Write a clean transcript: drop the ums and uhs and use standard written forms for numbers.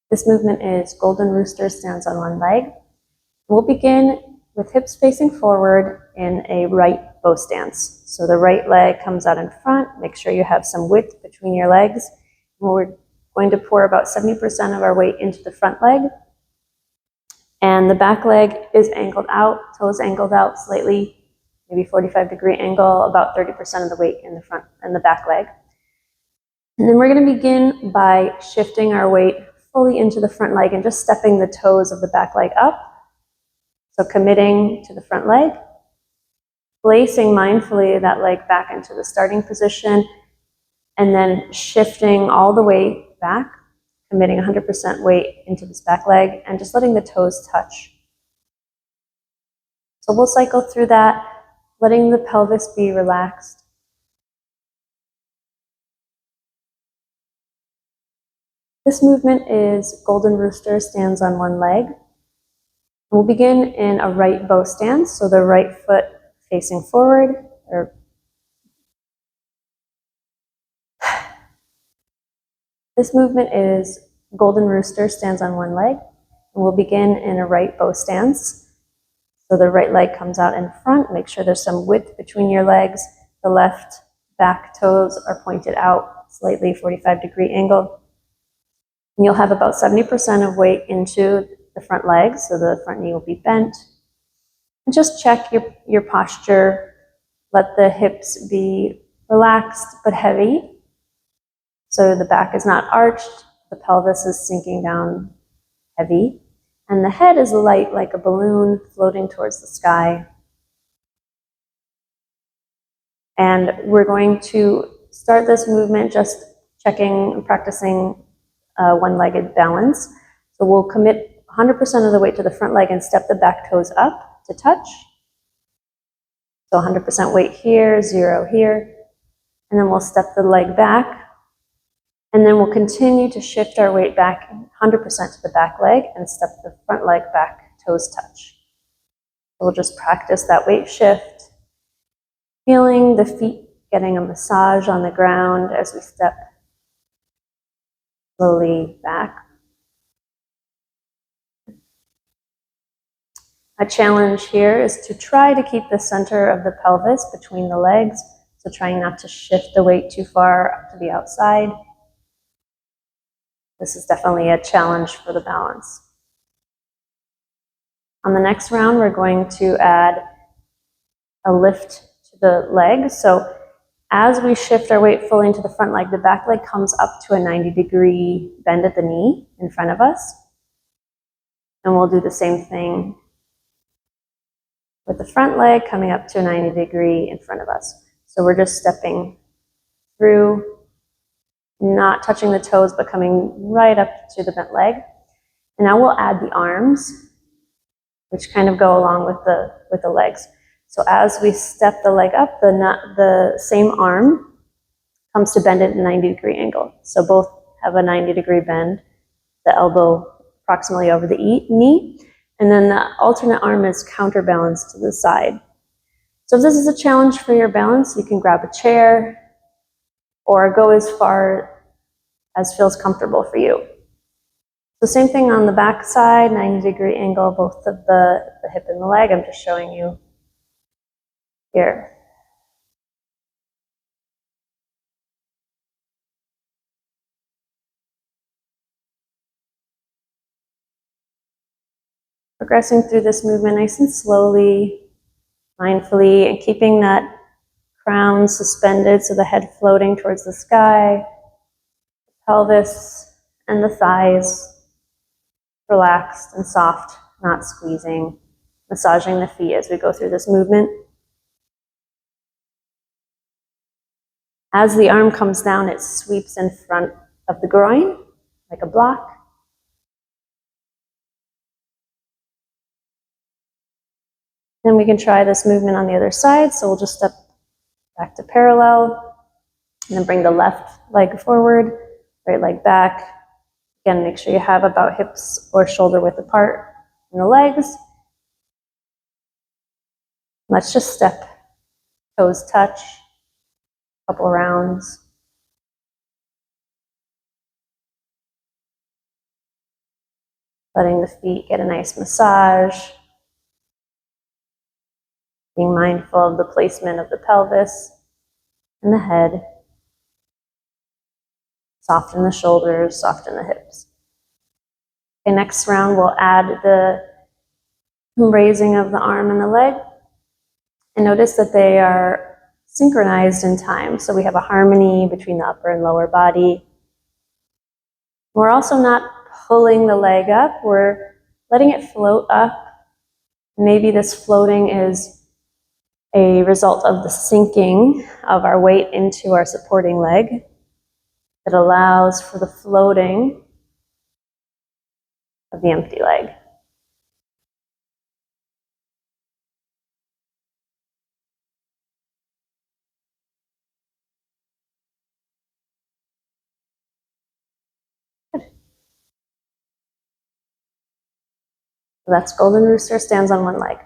This movement is Golden Rooster stands on one leg. We'll begin with hips facing forward in a right bow stance. So the right leg comes out in front. Make sure you have some width between your legs. And we're going to pour about 70% of our weight into the front leg. And the back leg is angled out, toes angled out slightly, maybe 45-degree angle, about 30% of the weight in the front and the back leg. And then we're going to begin by shifting our weight fully into the front leg and just stepping the toes of the back leg up. So committing to the front leg, placing mindfully that leg back into the starting position, and then shifting all the way back, committing 100% weight into this back leg, and just letting the toes touch. So we'll cycle through that, letting the pelvis be relaxed. This movement is Golden Rooster stands on one leg. We'll begin in a right bow stance, so the right foot facing forward. This movement is Golden Rooster stands on one leg. And we'll begin in a right bow stance. So the right leg comes out in front. Make sure there's some width between your legs. The left back toes are pointed out, slightly 45-degree angle. And you'll have about 70% of weight into the front leg, so the front knee will be bent. And just check your posture. Let the hips be relaxed but heavy. So the back is not arched, the pelvis is sinking down heavy, and the head is light like a balloon floating towards the sky. And we're going to start this movement just checking and practicing one-legged balance. So we'll commit 100% of the weight to the front leg and step the back toes up to touch. So 100% weight here, 0 here. And then we'll step the leg back. And then we'll continue to shift our weight back 100% to the back leg and step the front leg back, toes touch. We'll just practice that weight shift, feeling the feet getting a massage on the ground as we step slowly back. A challenge here is to try to keep the center of the pelvis between the legs, so trying not to shift the weight too far up to the outside. This is definitely a challenge for the balance. On the next round, we're going to add a lift to the leg. So as we shift our weight fully into the front leg, the back leg comes up to a 90-degree bend at the knee in front of us. And we'll do the same thing with the front leg coming up to a 90-degree in front of us. So we're just stepping through, not touching the toes, but coming right up to the bent leg. And now we'll add the arms, which kind of go along with the legs. So as we step the leg up, the same arm comes to bend at a 90-degree angle. So both have a 90-degree bend, the elbow approximately over the knee, and then the alternate arm is counterbalanced to the side. So if this is a challenge for your balance, you can grab a chair or go as far as feels comfortable for you. So same thing on the back side, 90-degree angle, both of the hip and the leg. I'm just showing you here. Progressing through this movement nice and slowly, mindfully, and keeping that crown suspended, so the head floating towards the sky, the pelvis and the thighs relaxed and soft, not squeezing, massaging the feet as we go through this movement. As the arm comes down, it sweeps in front of the groin like a block. Then we can try this movement on the other side. So we'll just step back to parallel and then bring the left leg forward, right leg back. Again, make sure you have about hips or shoulder width apart in the legs. Let's just step, toes touch, a couple rounds. letting the feet get a nice massage, being mindful of the placement of the pelvis and the head. Soften the shoulders, soften the hips. Okay, next round we'll add the raising of the arm and the leg. And notice that they are synchronized in time. So we have a harmony between the upper and lower body. We're also not pulling the leg up, we're letting it float up. Maybe this floating is a result of the sinking of our weight into our supporting leg that allows for the floating of the empty leg. So that's Golden Rooster, stands on one leg.